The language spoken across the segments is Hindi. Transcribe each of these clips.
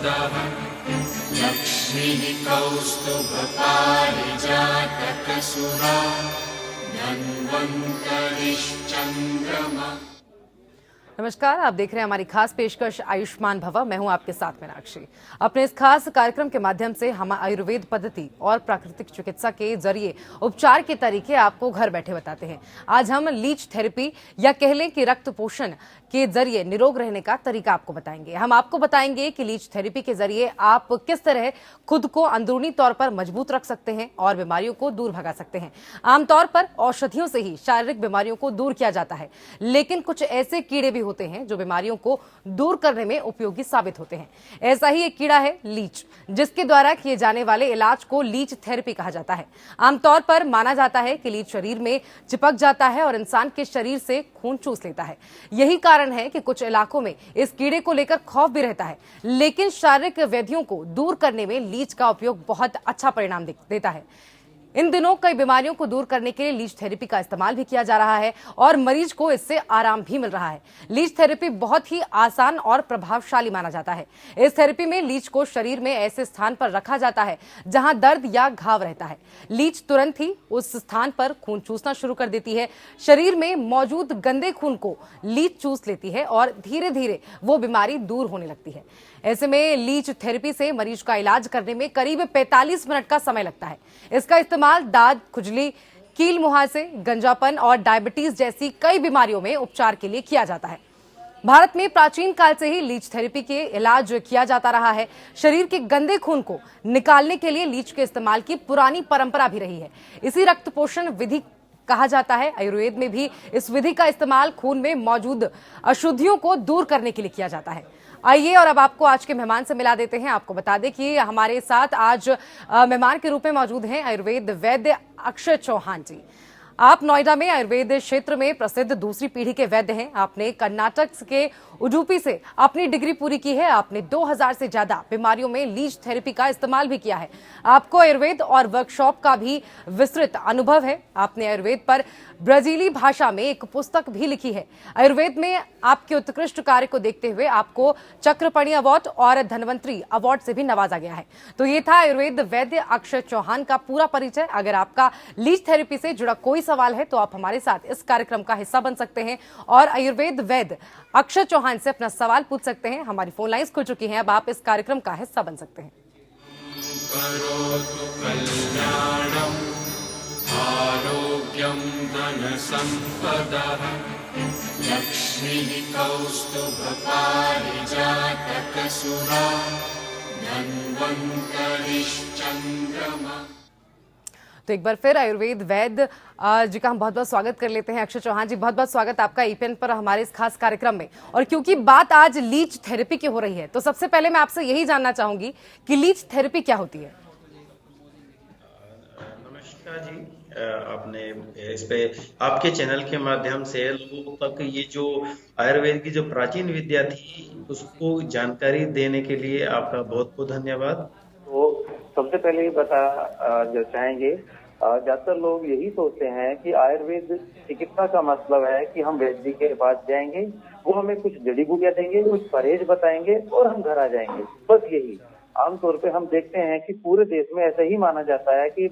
सम्पदः लक्ष्मीः कौस्तुभपारिजातकसुरा धन्वन्तरिश्चन्द्रमा। नमस्कार, आप देख रहे हैं हमारी खास पेशकश आयुष्मान भव। मैं हूं आपके साथ मीनाक्षी। अपने इस खास कार्यक्रम के माध्यम से हम आयुर्वेद पद्धति और प्राकृतिक चिकित्सा के जरिए उपचार के तरीके आपको घर बैठे बताते हैं। आज हम लीच थेरेपी या कह लें कि रक्त पोषण के जरिए निरोग रहने का तरीका आपको बताएंगे। हम आपको बताएंगे कि लीच थेरेपी के जरिए आप किस तरह खुद को अंदरूनी तौर पर मजबूत रख सकते हैं और बीमारियों को दूर भगा सकते हैं। आमतौर पर औषधियों से ही शारीरिक बीमारियों को दूर किया जाता है, लेकिन कुछ ऐसे कीड़े भी होते हैं जो बीमारियों को दूर करने में उपयोगी साबित होते हैं। ऐसा ही एक कीड़ा है लीच, जिसके द्वारा किए जाने वाले इलाज को लीच थेरेपी कहा जाता है। आमतौर पर माना जाता है कि लीच शरीर में चिपक जाता है और इंसान के शरीर से खून चूस लेता है। यही कारण है कि कुछ इलाकों में इस कीड़े को लेकर खौफ भी रहता है, लेकिन शारीरिक व्याधियों को दूर करने में लीच का उपयोग बहुत अच्छा परिणाम देता है। इन दिनों कई बीमारियों को दूर करने के लिए लीच थेरेपी का इस्तेमाल भी किया जा रहा है और मरीज को इससे आराम भी मिल रहा है। लीच थेरेपी बहुत ही आसान और प्रभावशाली माना जाता है। इस थेरेपी में लीच को शरीर में ऐसे स्थान पर रखा जाता है जहां दर्द या घाव रहता है। लीच तुरंत ही उस स्थान पर खून चूसना शुरू कर देती है। शरीर में मौजूद गंदे खून को लीच चूस लेती है और धीरे धीरे वो बीमारी दूर होने लगती है। ऐसे में लीच थेरेपी से मरीज का इलाज करने में करीब 45 मिनट का समय लगता है। इसका इस्तेमाल दाद, खुजली, कील मुहासे, गंजापन और डायबिटीज जैसी कई बीमारियों में उपचार के लिए किया जाता है। भारत में प्राचीन काल से ही लीच थेरेपी के इलाज किया जाता रहा है। शरीर के गंदे खून को निकालने के लिए लीच के इस्तेमाल की पुरानी परंपरा भी रही है। इसी रक्त पोषण विधि कहा जाता है। आयुर्वेद में भी इस विधि का इस्तेमाल खून में मौजूद अशुद्धियों को दूर करने के लिए किया जाता है। आइए और अब आपको आज के मेहमान से मिला देते हैं। आपको बता दें कि हमारे साथ आज मेहमान के रूप में मौजूद हैं आयुर्वेद वैद्य अक्षय चौहान जी। आप नोएडा में आयुर्वेद क्षेत्र में प्रसिद्ध दूसरी पीढ़ी के वैद्य हैं। आपने कर्नाटक के उडुपी से अपनी डिग्री पूरी की है। आपने 2000 से ज्यादा बीमारियों में लीच थेरेपी का इस्तेमाल भी किया है। आपको आयुर्वेद और वर्कशॉप का भी विस्तृत अनुभव है। आपने आयुर्वेद पर ब्राजीली भाषा में एक पुस्तक भी लिखी है। आयुर्वेद में आपके उत्कृष्ट कार्य को देखते हुए आपको चक्रपाणी अवार्ड और धन्वंतरी अवार्ड से भी नवाजा गया है। तो ये था आयुर्वेद वैद्य अक्षय चौहान का पूरा परिचय। अगर आपका लीच थेरेपी से जुड़ा कोई सवाल है तो आप हमारे साथ इस कार्यक्रम का हिस्सा बन सकते हैं और आयुर्वेद वैद्य अक्षय चौहान से अपना सवाल पूछ सकते हैं। हमारी फोन लाइंस खुल चुकी हैं, अब आप इस कार्यक्रम का हिस्सा बन सकते हैं। आरोग्यं धनसम्पदः लक्ष्मीः कौस्तुभपारिजातकसुरा धन्वन्तरिश्चन्द्रमा। तो एक बार फिर आयुर्वेद वैद्य जी का हम बहुत बहुत स्वागत कर लेते हैं। अक्षय चौहान जी, बहुत बहुत स्वागत आपका ईपीएन पर हमारे इस खास कार्यक्रम में। और क्योंकि बात आज लीच थेरेपी की हो रही है, तो सबसे पहले मैं आपसे यही जानना चाहूंगी कि लीच थेरेपी क्या होती है। नमस्कार जी, आपने इस पे आपके चैनल के माध्यम से लोगों तक ये जो आयुर्वेद की जो प्राचीन विद्या थी उसको जानकारी देने के लिए आपका बहुत बहुत धन्यवाद। तो सबसे पहले ये जो चाहेंगे, ज्यादातर लोग यही सोचते हैं कि आयुर्वेद चिकित्सा का मतलब है कि हम वैद्य के पास जाएंगे, वो हमें कुछ जड़ी बूटियां देंगे, कुछ परहेज बताएंगे और हम घर आ जाएंगे, बस यही। आमतौर पे हम देखते हैं कि पूरे देश में ऐसा ही माना जाता है कि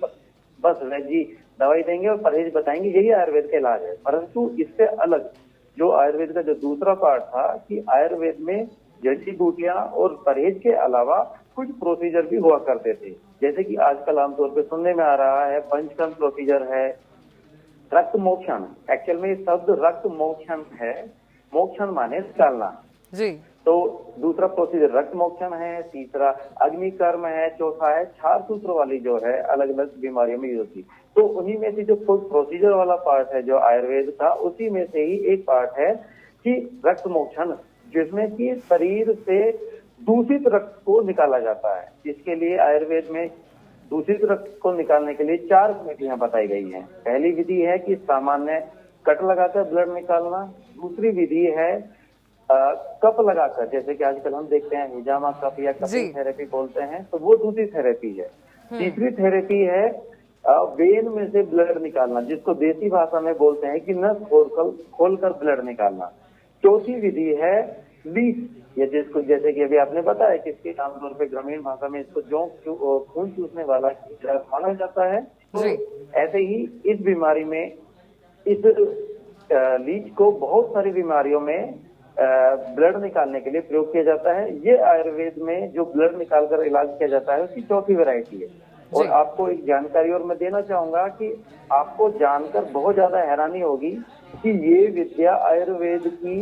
बस वैद्य दवाई देंगे और परहेज बताएंगे, यही आयुर्वेद का इलाज है। परंतु इससे अलग जो आयुर्वेद का जो दूसरा पार्ट था कि आयुर्वेद में जड़ी बूटियां और परहेज के अलावा कुछ प्रोसीजर भी हुआ करते थे, जैसे कि आजकल आमतौर पे सुनने में आ रहा है पंचकर्म प्रोसीजर है, रक्त मोक्षण। एक्चुअल में शब्द रक्त मोक्षण है, मोक्षण माने निकालना जी। तो दूसरा प्रोसीजर रक्त मोक्षण है, तीसरा अग्निकर्म है, चौथा है क्षार सूत्र वाली जो है अलग अलग बीमारियों में यूज होती। तो उन्हीं में से जो प्रोसीजर वाला पार्ट है जो आयुर्वेद का, उसी में से ही एक पार्ट है कि रक्त मोक्षण, जिसमें कि शरीर से दूषित रक्त को निकाला जाता है। इसके लिए आयुर्वेद में दूषित रक्त को निकालने के लिए 4 विधियां बताई गई हैं। पहली विधि है कि सामान्य कट लगाकर ब्लड निकालना। दूसरी विधि है कप लगाकर, जैसे कि आजकल हम देखते हैं हिजामा कप या कपिंग थेरेपी बोलते हैं, तो वो दूसरी थेरेपी है। तीसरी थेरेपी है वेन में से ब्लड निकालना, जिसको देसी भाषा में बोलते हैं कि नस खोलकर ब्लड निकालना। चौथी विधि है लीच या जिसको जैसे कि अभी आपने बताया कि इसके आमतौर पे ग्रामीण भाषा में इसको खून चूसने वाला कीड़ा माना जाता है। तो जी। ऐसे ही इस बीमारी में इस लीच को बहुत सारी बीमारियों में ब्लड निकालने के लिए प्रयोग किया जाता है। ये आयुर्वेद में जो ब्लड निकालकर इलाज किया जाता है उसकी चौथी वैरायटी है। और आपको एक जानकारी और मैं देना चाहूंगा कि आपको जानकर बहुत ज्यादा हैरानी होगी कि ये विद्या आयुर्वेद की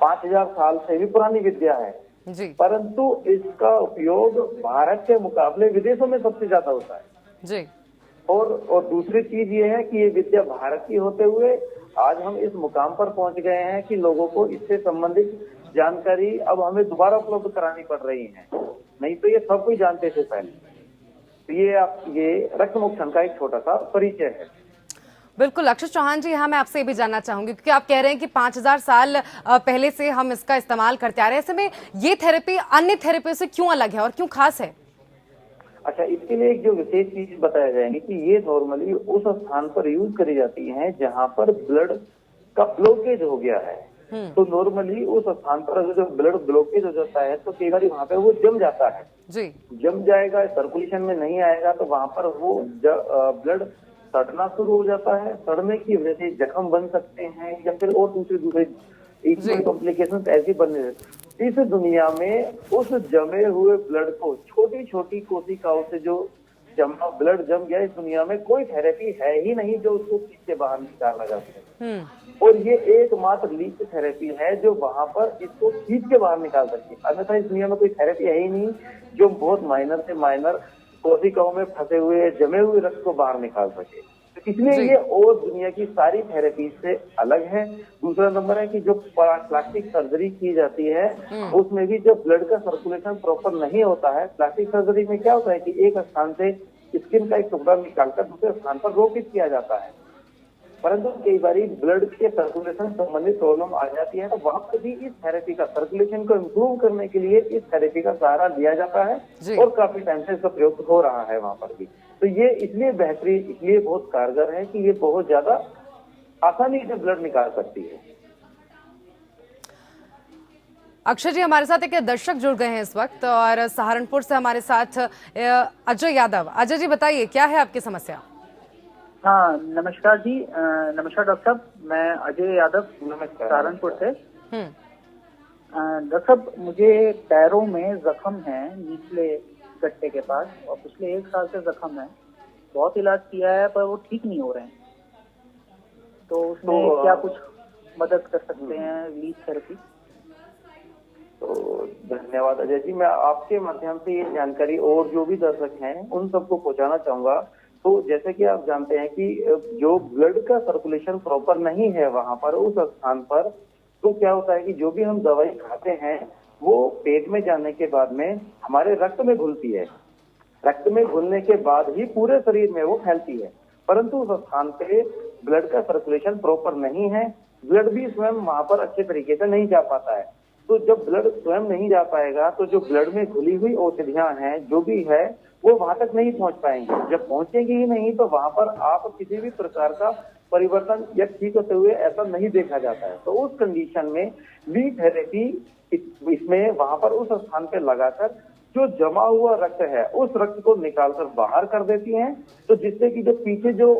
5000 साल से भी पुरानी विद्या है जी। परंतु इसका उपयोग भारत के मुकाबले विदेशों में सबसे ज्यादा होता है जी। और दूसरी चीज ये है कि ये विद्या भारत की होते हुए आज हम इस मुकाम पर पहुंच गए हैं कि लोगों को इससे संबंधित जानकारी अब हमें दोबारा उपलब्ध करानी पड़ रही है, नहीं तो ये सब कोई जानते थे पहले। तो ये रक्त मोक्षण का एक छोटा सा परिचय है। बिल्कुल अक्षत चौहान जी, यहाँ मैं आपसे ये भी जानना चाहूंगी क्योंकि आप कह रहे हैं कि 5000 साल पहले से हम इसका इस्तेमाल करते आ रहे हैं, ऐसे में ये थेरेपी अन्य थेरेपी से क्यों अलग है और क्यों खास है? अच्छा, इसके लिए एक जो विशेष चीज बताया जाएंगे कि ये नॉर्मली उस स्थान पर यूज करी जाती है जहाँ पर ब्लड का ब्लॉकेज हो गया है। तो नॉर्मली उस स्थान पर अगर जो ब्लड ब्लॉकेज हो जाता है तो कई बार वहाँ पे वो जम जाता है जी। जम जाएगा, सर्कुलेशन में नहीं आएगा तो वहाँ पर वो ब्लड सड़ना शुरू हो जाता है। सड़ने की वजह से जख्म बन सकते हैं या फिर और दूसरे कॉम्प्लिकेशन ऐसी बनने। इस दुनिया में उस जमे हुए ब्लड को छोटी छोटी कोशिकाओं से जो ब्लड जम गया, इस दुनिया में कोई थेरेपी है ही नहीं जो उसको खींच के बाहर निकाला जा सके। और ये एकमात्र लीच थेरेपी है जो वहां पर इसको खींच के बाहर निकाल सकती है। अन्यथा इस दुनिया में कोई थेरेपी है ही नहीं जो बहुत माइनर से माइनर कोशिकाओं में फंसे हुए जमे हुए रक्त को बाहर निकाल सके। तो इसलिए ये और दुनिया की सारी थेरेपी से अलग है। दूसरा नंबर है कि जो प्लास्टिक सर्जरी की जाती है उसमें भी जब ब्लड का सर्कुलेशन प्रॉपर नहीं होता है, प्लास्टिक सर्जरी में क्या होता है कि एक स्थान से स्किन का एक टुकड़ा निकालकर दूसरे स्थान पर रोपित किया जाता है, परंतु कई बार ब्लड के सर्कुलेशन संबंधित प्रॉब्लम आ जाती है तो वहां पर भी इस थेरेपी का सर्कुलेशन को इम्प्रूव करने के लिए इस थेरेपी का सहारा लिया जाता है और काफी टाइम से इसका प्रयोग हो रहा है वहां पर भी। तो ये इसलिए बेहतरीन, इसलिए बहुत कारगर है कि ये बहुत ज्यादा आसानी से ब्लड निकाल सकती है। अक्षय जी, हमारे साथ एक दर्शक जुड़ गए हैं इस वक्त और सहारनपुर से हमारे साथ अजय यादव। अजय जी बताइए, क्या है आपकी समस्या? हाँ, नमस्कार जी। नमस्कार डॉक्टर साहब, मैं अजय यादव सहारनपुर से। डॉक्टर साहब, मुझे पैरों में जख्म है निचले गट्टे के पास और पिछले 1 साल से जख्म है। बहुत इलाज किया है पर वो ठीक नहीं हो रहे हैं, तो उसमें क्या कुछ मदद कर सकते हैं लीच थेरेपी? तो धन्यवाद अजय जी, मैं आपके माध्यम से ये जानकारी और जो भी दर्शक हैं उन सबको पहुंचाना चाहूंगा। तो जैसे कि आप जानते हैं कि जो ब्लड का सर्कुलेशन प्रॉपर नहीं है वहां पर उस स्थान पर, तो क्या होता है कि जो भी हम दवाई खाते हैं वो पेट में जाने के बाद में हमारे रक्त में घुलती है। रक्त में घुलने के बाद ही पूरे शरीर में वो फैलती है, परंतु उस स्थान पे ब्लड का सर्कुलेशन प्रॉपर नहीं है। ब्लड भी स्वयं वहां पर अच्छे तरीके से नहीं जा पाता है। तो जब ब्लड स्वयं नहीं जा पाएगा तो जो ब्लड में घुली हुई औषधियां हैं जो भी है वो वहां तक नहीं पहुंच पाएंगे। जब पहुंचेंगी ही नहीं तो वहां पर आप किसी भी प्रकार का परिवर्तन या ठीक होते हुए ऐसा नहीं देखा जाता है। तो उस कंडीशन में लीच थेरेपी इसमें वहां पर उस स्थान पे लगाकर जो जमा हुआ रक्त है उस रक्त को निकालकर बाहर कर देती हैं, तो जिससे कि जो पीछे जो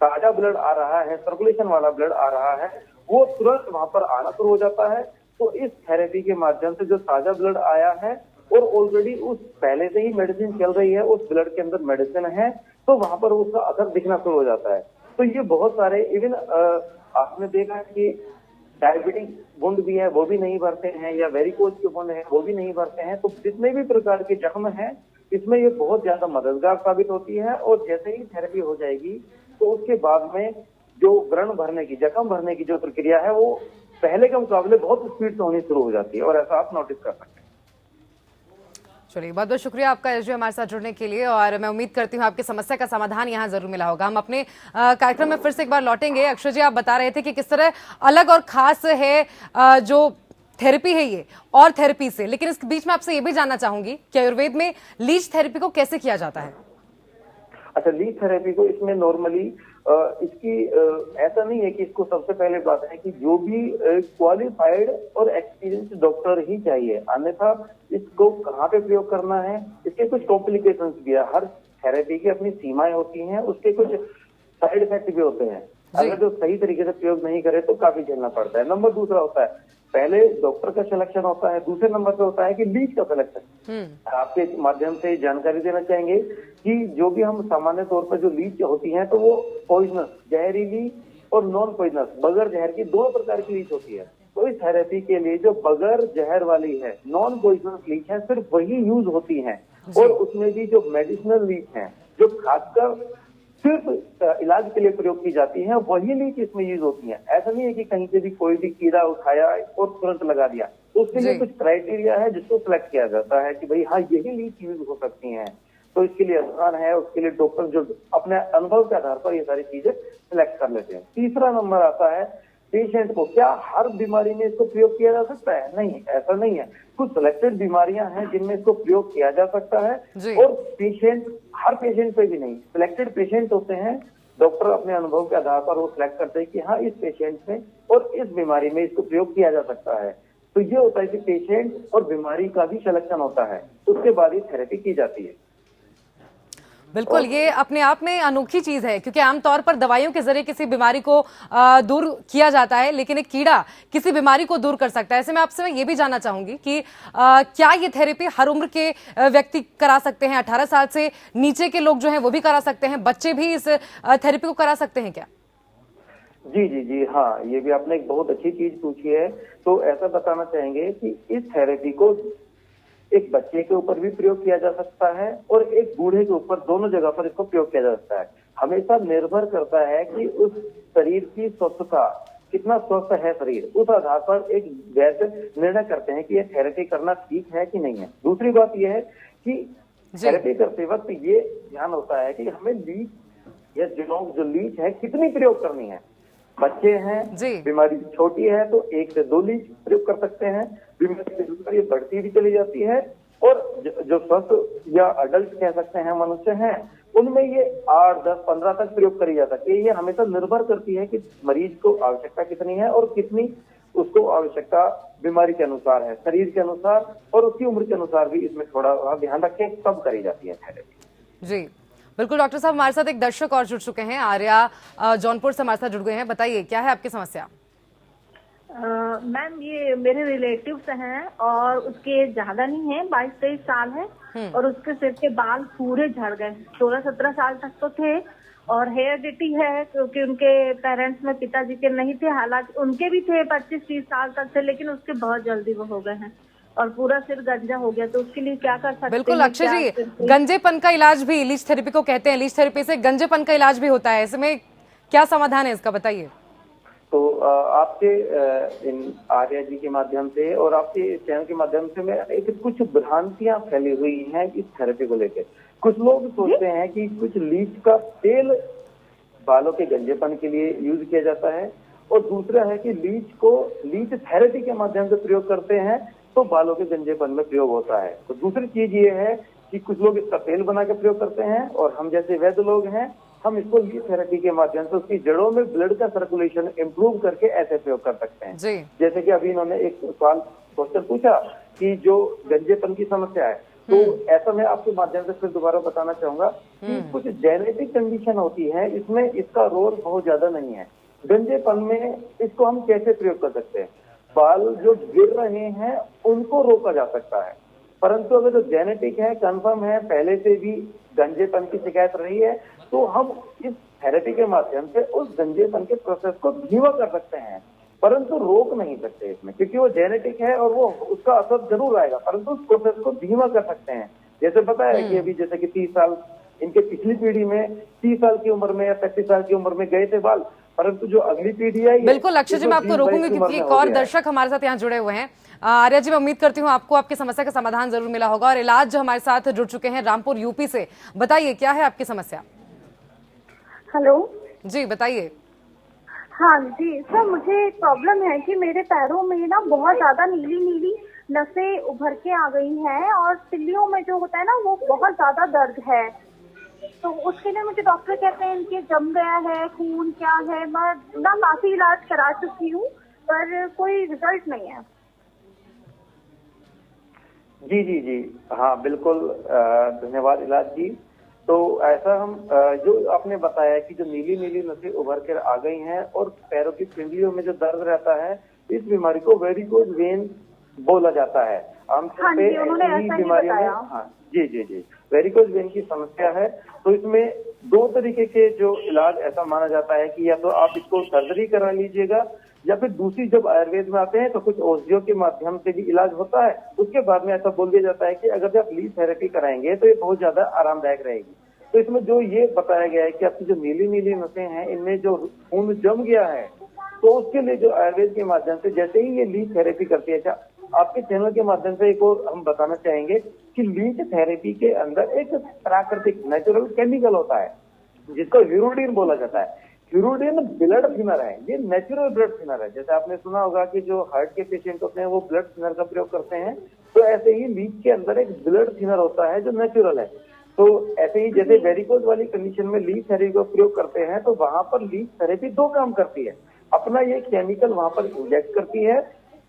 ताजा ब्लड आ रहा है, सर्कुलेशन वाला ब्लड आ रहा है, वो तुरंत वहां पर आना शुरू हो जाता है। तो इस थेरेपी के माध्यम से जो ताजा ब्लड आया है और ऑलरेडी उस पहले से ही मेडिसिन चल रही है, उस ब्लड के अंदर मेडिसिन है, तो वहां पर उसका असर दिखना शुरू हो जाता है। तो ये बहुत सारे इवन आपने देखा कि डायबिटिक वुंड भी है वो भी नहीं भरते हैं, या वेरिकोज के वुंड है वो भी नहीं भरते हैं। तो जितने भी प्रकार के जख्म हैं इसमें ये बहुत ज्यादा मददगार साबित होती है। और जैसे ही थेरेपी हो जाएगी तो उसके बाद में जो व्रण भरने की, जख्म भरने की जो प्रक्रिया है वो पहले के मुकाबले बहुत स्पीड से होनी शुरू हो जाती है, और ऐसा आप नोटिस कर सकते हैं। चलिए, बहुत बहुत शुक्रिया आपका अजय हमारे साथ जुड़ने के लिए, और मैं उम्मीद करती हूँ आपकी समस्या का समाधान यहाँ जरूर मिला होगा। हम अपने कार्यक्रम में फिर से एक बार लौटेंगे। अक्षय जी, आप बता रहे थे कि किस तरह अलग और खास है जो थेरेपी है ये और थेरेपी से, लेकिन इस बीच में आपसे ये भी जानना चाहूंगी कि आयुर्वेद में लीच थेरेपी को कैसे किया जाता है? अच्छा, लीच थेरेपी को इसमें नॉर्मली इसकी ऐसा नहीं है कि इसको सबसे पहले बात है कि जो भी क्वालिफाइड और एक्सपीरियंस्ड डॉक्टर ही चाहिए, अन्यथा इसको कहाँ पे प्रयोग करना है, इसके कुछ कॉम्प्लिकेशंस भी है। हर थेरेपी की अपनी सीमाएं होती हैं, उसके कुछ साइड इफेक्ट भी होते हैं। अगर जो सही तरीके से प्रयोग नहीं करे तो काफी झेलना पड़ता है। नंबर दूसरा होता है, पहले डॉक्टर का सिलेक्शन होता है, दूसरे नंबर पे होता है कि लीच का सिलेक्शन। आपके माध्यम से जानकारी देना चाहेंगे कि जो भी हम सामान्य तौर पर जो लीच होती हैं तो वो पॉइजनस, जहरीली और नॉन पॉइजनस, बगैर जहर की 2 प्रकार की लीच होती है। तो इस थेरेपी के लिए जो बगैर जहर वाली है, नॉन पॉइजनस लीच है, सिर्फ वही यूज होती है। और उसमें भी जो मेडिसिनल लीच है, जो खासकर सिर्फ इलाज के लिए प्रयोग की जाती है, वही लीच इसमें यूज होती है। ऐसा नहीं है कि कहीं से भी कोई भी कीड़ा उठाया और तुरंत लगा दिया। तो उसके लिए कुछ क्राइटेरिया है जिसको सिलेक्ट किया जाता है कि भाई हाँ यही लीच यूज हो सकती है। तो इसके लिए आसान है, उसके लिए डॉक्टर जो अपने अनुभव के आधार पर ये सारी चीजें सिलेक्ट कर लेते हैं। तीसरा नंबर आता है पेशेंट को, क्या हर बीमारी में इसको प्रयोग किया जा सकता है? नहीं, ऐसा नहीं है। कुछ सिलेक्टेड बीमारियां हैं जिनमें इसको प्रयोग किया जा सकता है, और पेशेंट, हर पेशेंट पे भी नहीं, सिलेक्टेड पेशेंट होते हैं, डॉक्टर अपने अनुभव के आधार पर वो सिलेक्ट करते हैं कि हाँ इस पेशेंट में और इस बीमारी में इसको प्रयोग किया जा सकता है। तो ये होता है कि पेशेंट और बीमारी का भी सिलेक्शन होता है, उसके बाद ही थेरेपी की जाती है। बिल्कुल, ये अपने आप में अनोखी चीज है, क्योंकि आमतौर पर दवाइयों के जरिए किसी बीमारी को दूर किया जाता है, लेकिन एक कीड़ा किसी बीमारी को दूर कर सकता है। ऐसे में आपसे मैं ये भी जानना चाहूंगी कि क्या ये थेरेपी हर उम्र के व्यक्ति करा सकते हैं? 18 साल से नीचे के लोग जो हैं वो भी करा सकते हैं? बच्चे भी इस थेरेपी को करा सकते हैं क्या? जी जी जी हाँ, ये भी आपने एक बहुत अच्छी चीज पूछी है। तो ऐसा बताना चाहेंगे कि इस थेरेपी को एक बच्चे के ऊपर भी प्रयोग किया जा सकता है और एक बूढ़े के ऊपर, दोनों जगह पर इसको प्रयोग किया जा सकता है। हमेशा निर्भर करता है कि उस शरीर की स्वस्थता, कितना स्वस्थ है शरीर, उस आधार पर एक वैद्य निर्णय करते हैं कि यह थेरेपी करना ठीक है कि नहीं है। दूसरी बात यह है कि थेरेपी करते वक्त ये ध्यान होता है कि हमें लीच या जो लीच है कितनी प्रयोग करनी है। बच्चे हैं, बीमारी छोटी है तो 1 से 2 लीच प्रयोग कर सकते हैं, बीमारी बढ़ती भी चली जाती है। और जो स्वस्थ या अडल्ट कह सकते हैं मनुष्य हैं, उनमें ये 8, 10, 15 तक प्रयोग करी जा सकती है। ये हमेशा निर्भर करती है कि मरीज को आवश्यकता कितनी है और कितनी उसको आवश्यकता बीमारी के अनुसार है, शरीर के अनुसार और उसकी उम्र के अनुसार भी इसमें थोड़ा ध्यान रखें, तब करी जाती है थेरेपी। जी बिल्कुल। डॉक्टर साहब, हमारे साथ एक दर्शक और जुड़ चुके हैं, आर्या जौनपुर से हमारे साथ जुड़ गए हैं। बताइए क्या है आपकी समस्या? मैम, ये मेरे रिलेटिव्स हैं और उसके ज्यादा नहीं है, 22-23 साल है, और उसके सिर के बाल पूरे झड़ गए। 16-17 साल तक तो थे, और हेरिडिटी है क्योंकि उनके पेरेंट्स में पिताजी के नहीं थे, हालांकि उनके भी थे 25-30 साल तक थे, लेकिन उसके बहुत जल्दी वो हो गए हैं और पूरा सिर गंजा हो गया। तो उसके लिए क्या कर सकते हैं? बिल्कुल अक्षय जी, गंजेपन का इलाज भी लीच थेरेपी को कहते हैं। लीच थेरेपी से गंजेपन का इलाज भी होता है, इसमें क्या समाधान है इसका, बताइए। तो आपके इन आर्या जी के माध्यम से और आपके चैनल के माध्यम से मैं कुछ भ्रांतियां फैली हुई हैं इस थेरेपी को लेकर। कुछ लोग सोचते हैं कि कुछ लीच का तेल बालों के गंजेपन के लिए यूज किया जाता है, और दूसरा है कि लीच थेरेपी के माध्यम से प्रयोग करते हैं तो बालों के गंजेपन में प्रयोग होता है। तो दूसरी चीज ये है कि कुछ लोग इसका तेल बना के प्रयोग करते हैं, और हम जैसे वैद्य लोग हैं, हम इसको लीच थेरेपी के माध्यम से उसकी जड़ों में ब्लड का सर्कुलेशन इंप्रूव करके ऐसे प्रयोग कर सकते हैं। जैसे कि अभी इन्होंने एक सवाल क्वेश्चन पूछा कि जो गंजेपन की समस्या है, तो ऐसा मैं आपके माध्यम से फिर दोबारा बताना चाहूंगा कि कुछ जेनेटिक कंडीशन होती है, इसमें इसका रोल बहुत ज्यादा नहीं है। गंजेपन में इसको हम कैसे प्रयोग कर सकते हैं? बाल जो गिर रहे हैं उनको रोका जा सकता है, परंतु अगर जो जेनेटिक है, कंफर्म है, पहले से भी गंजेपन की शिकायत रही है, तो हम इस थेरेपी के माध्यम से उस गंजेपन के प्रोसेस को धीमा कर सकते हैं, परंतु रोक नहीं सकते इसमें, क्योंकि वो जेनेटिक है और वो उसका असर जरूर आएगा, परंतु उस प्रोसेस को धीमा कर सकते हैं। जैसे बताया कि अभी जैसे कि 30 साल इनके पिछली पीढ़ी में 30 साल की उम्र में या 35 साल की उम्र में गए थे बाल, परंतु जो अगली पीढ़ी आई। बिल्कुल अक्षय जी, मैं आपको रोकूंगी क्योंकि एक और दर्शक हमारे साथ यहाँ जुड़े हुए हैं। आर्या जी, मैं उम्मीद करती हूँ आपको आपकी समस्या का समाधान जरूर मिला होगा। और इलाज जो हमारे साथ जुड़ चुके हैं रामपुर यूपी से, बताइए क्या है आपकी समस्या? हेलो जी बताइए। हाँ जी सर, मुझे प्रॉब्लम है कि मेरे पैरों में ना बहुत ज्यादा नीली नीली नसें उभर के आ गई हैं, और तिल्लियों में जो होता है ना वो बहुत ज्यादा दर्द है। तो उसके लिए मुझे डॉक्टर कहते हैं इनके जम गया है, खून क्या है। मैं ना काफी इलाज करा चुकी हूँ पर कोई रिजल्ट नहीं है। जी जी जी, हाँ बिल्कुल, धन्यवाद इलाज जी। तो ऐसा हम जो आपने बताया कि जो नीली नीली नसें उभर कर आ गई हैं और पैरों की पिंडलियों में जो दर्द रहता है, इस बीमारी को वेरिकोज वेन बोला जाता है। आमतौर हाँ पे जी, उन्होंने ऐसी ऐसा ही बीमारियों में, बताया। हाँ जी जी जी, वेरिकोज वेन की समस्या है। तो इसमें दो तरीके के जो इलाज ऐसा माना जाता है कि या तो आप इसको सर्जरी करा लीजिएगा, या फिर दूसरी जब आयुर्वेद में आते हैं तो कुछ औषधियों के माध्यम से भी इलाज होता है। उसके बाद में ऐसा बोल दिया जाता है कि अगर जब लीच थेरेपी कराएंगे तो ये बहुत ज्यादा आरामदायक रहेगी। तो इसमें जो ये बताया गया है कि आपकी जो नीली नीली नसें हैं इनमें जो खून जम गया है, तो उसके लिए जो आयुर्वेद के माध्यम से जैसे ही ये लीच थेरेपी करती है, अच्छा आपके चैनल के माध्यम से एक और हम बताना चाहेंगे कि लीच थेरेपी के अंदर एक प्राकृतिक नेचुरल केमिकल होता है जिसको ह्यूरुडिन बोला जाता है। ह्यूरुडिन ब्लड थिनर है, ये नेचुरल ब्लड थिनर है। जैसे आपने सुना होगा कि जो हार्ट के पेशेंट होते हैं वो ब्लड थिनर का प्रयोग करते हैं, तो ऐसे ही लीच के अंदर एक ब्लड थिनर होता है जो नेचुरल है। तो ऐसे ही जैसे वेरिकोज वाली कंडीशन में लीच थेरेपी का प्रयोग करते हैं, तो वहां पर लीच थेरेपी दो काम करती है। अपना ये केमिकल वहां पर इंजेक्ट करती है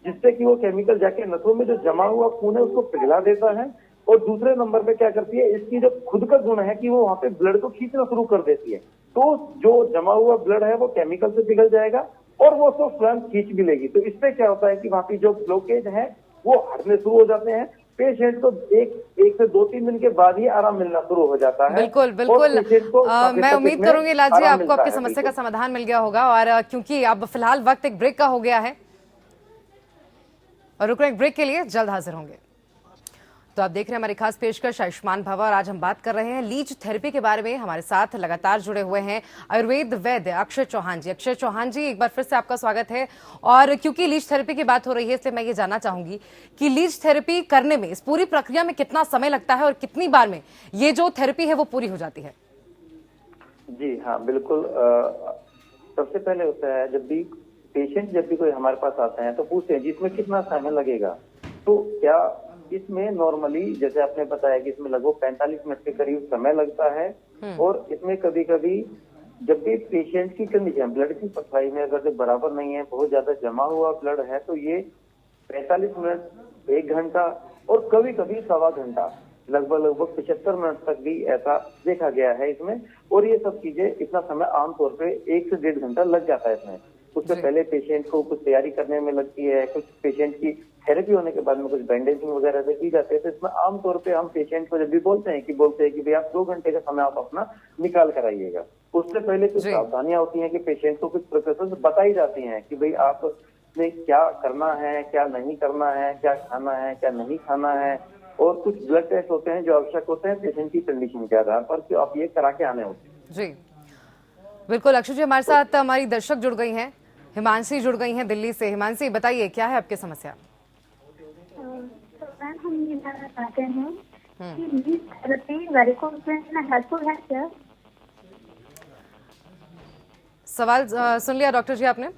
जिससे कि वो केमिकल जाके नसों में जो जमा हुआ खून है उसको पिघला देता है, और दूसरे नंबर पे क्या करती है, इसकी जो खुद का गुण है कि वो वहां पे ब्लड को खींचना शुरू कर देती है। तो जो जमा हुआ ब्लड है वो केमिकल से पिघल जाएगा और वो उसको स्वयं खींच भी लेगी। तो इससे क्या होता है कि वहां की जो ब्लॉकेज है वो हटने शुरू हो जाते हैं। पेशेंट को एक से 2-3 दिन के बाद ही आराम मिलना शुरू हो जाता है। बिल्कुल और बिल्कुल। पेशेंट को काफी मैं तक उम्मीद इसमें करूंगी लाल जी आराम आपको मिलता आपकी है। समस्या का बिल्कुल। समाधान मिल गया होगा, और क्योंकि अब फिलहाल वक्त एक ब्रेक का हो गया है और रुक रहे एक ब्रेक के लिए, जल्द हाजिर होंगे। तो आप देख रहे हैं हमारी खास पेशकश आयुष्मान भवा, और आज हम बात कर रहे हैं लीच थेरेपी के बारे में। हमारे साथ लगातार जुड़े हुए हैं आयुर्वेद वैद्य अक्षय चौहान जी। अक्षय चौहान जी, एक बार फिर से आपका स्वागत है। और क्योंकि लीच थेरेपी की बात हो रही है, इसलिए मैं ये जानना चाहूंगी कि लीच थेरेपी करने में इस पूरी प्रक्रिया में कितना समय लगता है और कितनी बार में ये जो थेरेपी है वो पूरी हो जाती है? जी हाँ बिल्कुल। सबसे पहले होता है जब भी कोई हमारे पास आता है तो पूछते हैं जी इसमें कितना समय लगेगा। तो क्या इसमें नॉर्मली जैसे आपने बताया कि इसमें लगभग 45 मिनट के करीब समय लगता है। और इसमें कभी कभी जब भी पेशेंट की कंडीशन ब्लड की सप्लाई में अगर जो बराबर नहीं है, बहुत ज्यादा जमा हुआ ब्लड है, तो ये 45 मिनट, 1 घंटा और कभी कभी 1.25 घंटा, लगभग 75 मिनट तक भी ऐसा देखा गया है इसमें। और ये सब चीजें इतना समय आमतौर पे 1 से 1.5 घंटा लग जाता है इसमें। उससे पहले पेशेंट को कुछ तैयारी करने में लगती है, कुछ पेशेंट की थेरेपी होने के बाद में कुछ बैंडेजिंग वगैरह से की जाती है। तो इसमें आमतौर पे हम पेशेंट को जब भी बोलते हैं कि भाई आप 2 घंटे का समय आप अपना निकाल कर आइएगा। उससे पहले कुछ सावधानियां होती हैं कि पेशेंट को कुछ प्रिकॉशंस बताई जाती हैं कि भाई आपने क्या करना है, क्या नहीं करना है, क्या खाना है, क्या नहीं खाना है। और कुछ ब्लड टेस्ट होते हैं जो आवश्यक होते हैं पेशेंट की कंडीशन के आधार पर, कि आप ये करा के आने होते हैं। जी बिल्कुल। अक्षय जी, हमारे साथ हमारी दर्शक जुड़ गई हैं, हिमांशी जुड़ गई हैं दिल्ली से। हिमांशी, बताइए क्या है आपकी समस्या? तो मैम हम ये जानना चाहते हैं कि लीच थेरेपी वेरिकोज वेन में हेल्पफुल है क्या? सवाल सुन लिया डॉक्टर जी आपने?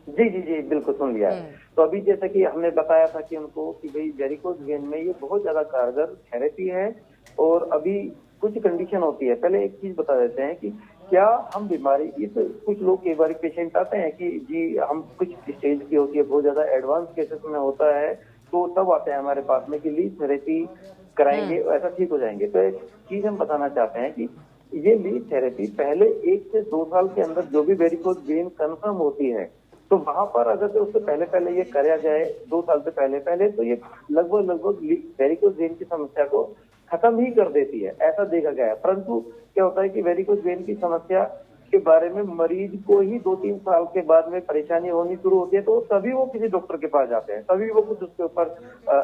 जी जी जी बिल्कुल सुन लिया है। तो अभी जैसा कि हमने बताया था कि उनको कि भाई वेरिकोज वेन में ये बहुत ज्यादा कारगर थेरेपी है। और अभी कुछ कंडीशन होती है, पहले एक चीज बता देते हैं कि क्या हम बीमारी कुछ लोग कई बार पेशेंट आते हैं कि जी हम कुछ स्टेज की होती है, बहुत ज्यादा एडवांस केसेस में होता है, तो तब आते हैं हमारे पास में कि लीच थेरेपी कराएंगे ऐसा ठीक हो जाएंगे। तो एक चीज हम बताना चाहते हैं कि ये लीच थेरेपी पहले 1 से 2 साल के अंदर जो भी वेरिकोज वेन कंफर्म होती है, तो वहां पर अगर तो उससे पहले ये कराया जाए 2 साल से पहले, तो ये लगभग वेरिकोज वेन की समस्या को खत्म ही कर देती है, ऐसा देखा गया है। परंतु क्या होता है कि वेरिकोज वेन की समस्या के बारे में मरीज को ही 2-3 साल के बाद में परेशानी होनी शुरू होती है, तो तभी वो किसी डॉक्टर के पास जाते हैं, तभी वो कुछ उसके ऊपर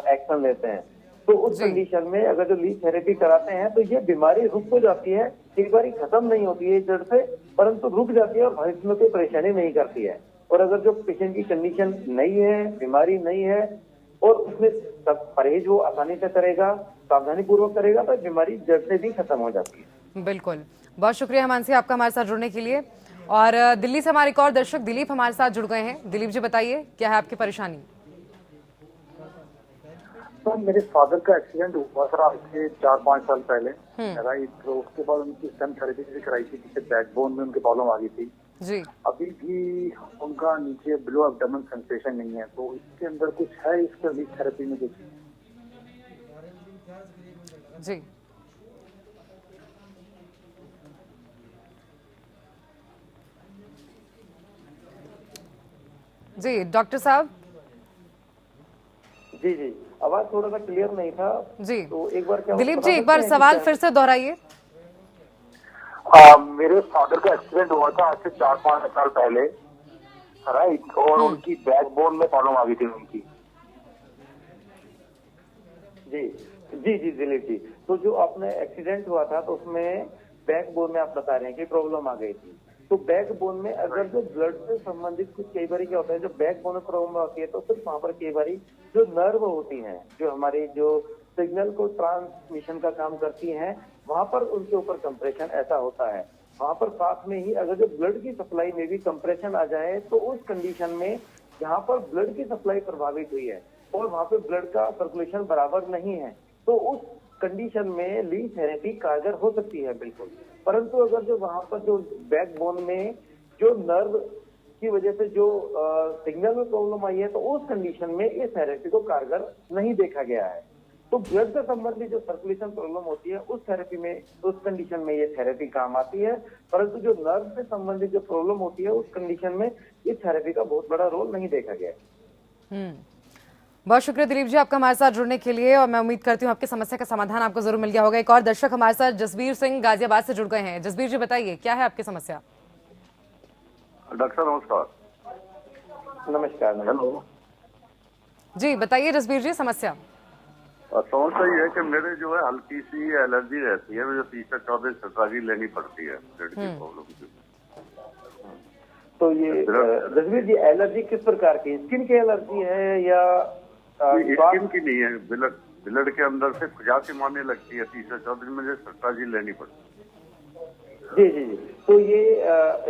एक्शन लेते हैं। तो उस कंडीशन में अगर जो लीच थेरेपी कराते हैं तो ये बीमारी रुक तो जाती है, एक बार खत्म नहीं होती है जड़ से, परंतु रुक जाती है और भविष्य में कोई परेशानी नहीं करती है। और अगर जो पेशेंट की कंडीशन नहीं है, बीमारी नहीं है, और उसमें सब परहेज वो आसानी से करेगा, सावधानी पूर्वक करेगा, तो बीमारी जड़ से भी खत्म हो जाती है। बिल्कुल, बहुत शुक्रिया हिमांशी आपका हमारे साथ जुड़ने के लिए। और दिल्ली से हमारे एक और दर्शक दिलीप हमारे साथ जुड़ गए हैं। दिलीप जी, बताइए क्या है आपकी परेशानी? सर मेरे फादर का एक्सीडेंट हुआ सर आज से 4-5 साल पहले, राइट। तो उसके बाद उनकी स्टेम थेरेपी भी कराई थी, जिससे बैकबोन में उनकी प्रॉब्लम आ गई थी जी। अभी भी उनका नीचे बिलो एब्डोमेन सेंसेशन नहीं है, तो इसके अंदर कुछ है इसके लीच थेरेपी में कुछ? जी जी डॉक्टर साहब। जी जी, आवाज थोड़ा सा क्लियर नहीं था जी तो एक बार क्या दिलीप जी, एक बार सवाल फिर से दोहराइए। मेरे फादर का एक्सीडेंट हुआ था आज से 4-5 साल पहले, राइट। और उनकी बैकबोन में प्रॉब्लम आ गई थी उनकी। जी जी जी दिलीप जी, तो जो आपने एक्सीडेंट हुआ था तो उसमें बैकबोन में आप बता रहे हैं कि प्रॉब्लम आ गई थी। तो बैकबोन में अगर जो ब्लड से संबंधित कुछ कई बार क्या होता है, जो बैकबोन में प्रॉब्लम होती है तो सिर्फ वहाँ पर कई बार जो नर्व होती हैं, जो हमारी जो सिग्नल को ट्रांसमिशन का काम करती हैं, वहाँ पर उनके ऊपर कंप्रेशन ऐसा होता है। वहाँ पर साथ में ही अगर जो ब्लड की सप्लाई में भी कंप्रेशन आ जाए तो उस कंडीशन में जहाँ पर ब्लड की सप्लाई प्रभावित हुई है और वहाँ पे ब्लड का सर्कुलेशन बराबर नहीं है, तो उस कंडीशन में लीच थेरेपी कारगर हो सकती है बिल्कुल। परंतु अगर जो वहाँ पर जो बैकबोन में जो नर्व की वजह से जो सिग्नल में प्रॉब्लम आई है, तो उस कंडीशन में इस थेरेपी को कारगर नहीं देखा गया है। तो ब्लड से संबंधित जो सर्कुलेशन प्रॉब्लम होती है उस थेरेपी में, उस कंडीशन में ये थेरेपी काम आती है, परंतु जो नर्व से संबंधित जो प्रॉब्लम होती है उस कंडीशन में इस थेरेपी का बहुत बड़ा रोल नहीं देखा गया है। बहुत शुक्रिया दिलीप जी आपका हमारे साथ जुड़ने के लिए, और मैं उम्मीद करती हूँ आपकी समस्या का समाधान आपको जरूर मिल गया होगा। एक और दर्शक हमारे साथ जसबीर सिंह गाजियाबाद से जुड़ गए हैं। जसबीर जी बताइए क्या है आपकी समस्या? डॉक्टर नमस्कार। नमस्कार। हेलो जी बताइए जसबीर जी समस्या। समस्या ये है कि मेरे जो है हल्की सी एलर्जी रहती है, मुझे 30 से 24 सतराजी लेनी पड़ती है ब्लड की प्रॉब्लम की। तो ये जसबीर जी एलर्जी किस प्रकार की, स्किन की एलर्जी है या स्किन की नहीं है, ब्लड के अंदर से खुजासी मारने लगती है, 30 से 24 दिन मुझे सतराजी लेनी पड़ती है। जी जी जी, तो ये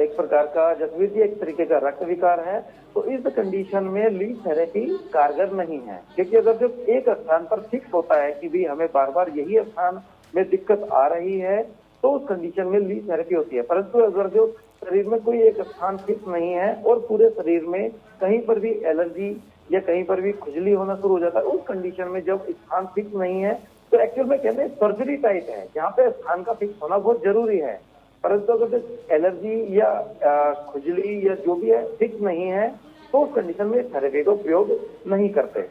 एक प्रकार का जसवीर जी एक तरीके का रक्त विकार है। तो इस कंडीशन में लीच थेरेपी कारगर नहीं है, क्योंकि अगर जो एक स्थान पर फिक्स होता है कि भी हमें बार बार यही स्थान में दिक्कत आ रही है, तो उस कंडीशन में लीच थेरेपी होती है। परंतु अगर जो शरीर में कोई एक स्थान फिक्स नहीं है और पूरे शरीर में कहीं पर भी एलर्जी या कहीं पर भी खुजली होना शुरू हो जाता है, उस कंडीशन में जब स्थान फिक्स नहीं है तो एक्चुअल में कहते हैं सर्जरी टाइप है, जहाँ पे स्थान का फिक्स होना बहुत जरूरी है। परंतु अगर एलर्जी या खुजली या जो भी है फिक्स नहीं है तो उस कंडीशन में थेरेपी को प्रयोग नहीं करते।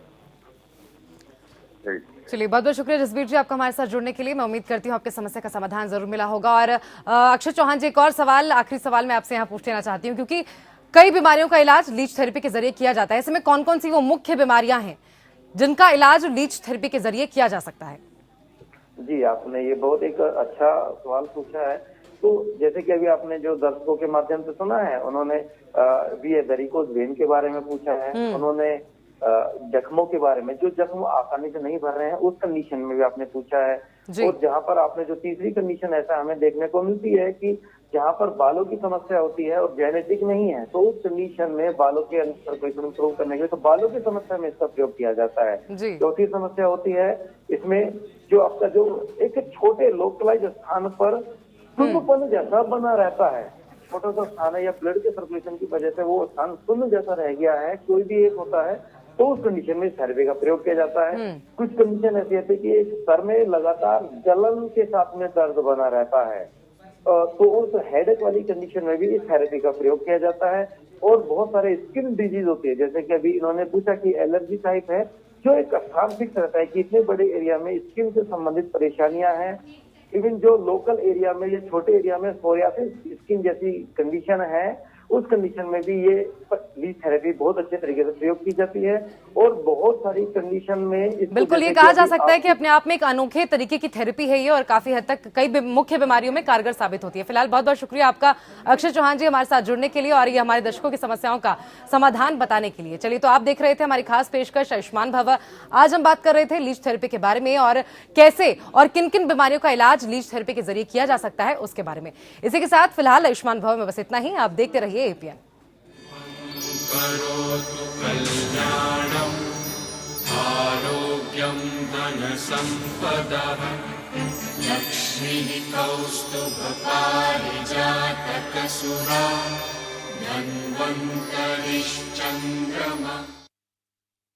चलिए बहुत बहुत शुक्रिया जसबीर जी आपका हमारे साथ जुड़ने के लिए। मैं उम्मीद करती हूँ आपके समस्या का समाधान जरूर मिला होगा। और अक्षय चौहान जी एक और सवाल, आखिरी सवाल मैं आपसे यहाँ पूछ लेना चाहती हूँ, क्योंकि कई बीमारियों का इलाज लीच थेरेपी के जरिए किया जाता है। इसमें कौन कौन सी वो मुख्य बीमारियां हैं जिनका इलाज लीच थेरेपी के जरिए किया जा सकता है? जी आपने ये बहुत एक अच्छा सवाल पूछा है। तो जैसे कि अभी आपने जो दर्शकों के माध्यम से सुना है, उन्होंने वेरिकोज वेन के बारे में पूछा है, उन्होंने जख्मों के बारे में, जो जख्म आसानी से नहीं भर रहे हैं उस कंडीशन में भी आपने पूछा है। और जहाँ पर आपने जो तीसरी कंडीशन ऐसा हमें देखने को मिलती है कि जहाँ पर बालों की समस्या होती है और जेनेटिक नहीं है, तो उस कंडीशन में बालों के सर्कुलेशन इंप्रूव करने के लिए तो बालों की समस्या में इसका प्रयोग किया जाता है। चौथी समस्या होती है इसमें जो आपका जो एक छोटे लोकलाइज स्थान पर सुन्नपन जैसा बना रहता है, छोटा सा स्थान है या ब्लड के सर्कुलेशन की वजह से वो स्थान सुन्न जैसा रह गया है, कोई भी एक होता है, तो उस कंडीशन में थेरेपी का प्रयोग किया जाता है। कुछ कंडीशन ऐसी होती है कि एक सर में लगातार जलन के साथ में दर्द बना रहता है, तो उस हेडेक वाली कंडीशन में भी इस थेरेपी का प्रयोग किया जाता है। और बहुत सारे स्किन डिजीज होती है, जैसे कि अभी इन्होंने पूछा कि एलर्जी टाइप है, जो एक स्थान फिक्स रहता है कि इतने बड़े एरिया में स्किन से संबंधित परेशानियां हैं। इवन जो लोकल एरिया में या छोटे एरिया में सोरियासिस स्किन जैसी कंडीशन है, उस कंडीशन में भी ये लीच थेरेपी बहुत अच्छे तरीके से प्रयोग की जाती है। और बहुत सारी कंडीशन में बिल्कुल ये कहा जा सकता है कि अपने आप में एक अनोखे तरीके की थेरेपी है ये, और काफी हद तक कई मुख्य बीमारियों में कारगर साबित होती है। फिलहाल बहुत बहुत शुक्रिया आपका अक्षय चौहान जी हमारे साथ जुड़ने के लिए और ये हमारे दर्शकों की समस्याओं का समाधान बताने के लिए। चलिए तो आप देख रहे थे हमारी खास पेशकश आयुष्मान भव। आज हम बात कर रहे थे लीच थेरेपी के बारे में और कैसे और किन किन बीमारियों का इलाज लीच थेरेपी के जरिए किया जा सकता है उसके बारे में। इसी के साथ फिलहाल आयुष्मान भव में बस इतना ही। आप देखते रहिए एपीएन। करोतु कल्याणम् आरोग्यम् ऐश्वर्यं धनसम्पदः लक्ष्मीः कौस्तुभपारिजातकसुरा धन्वन्तरिश्चन्द्रमा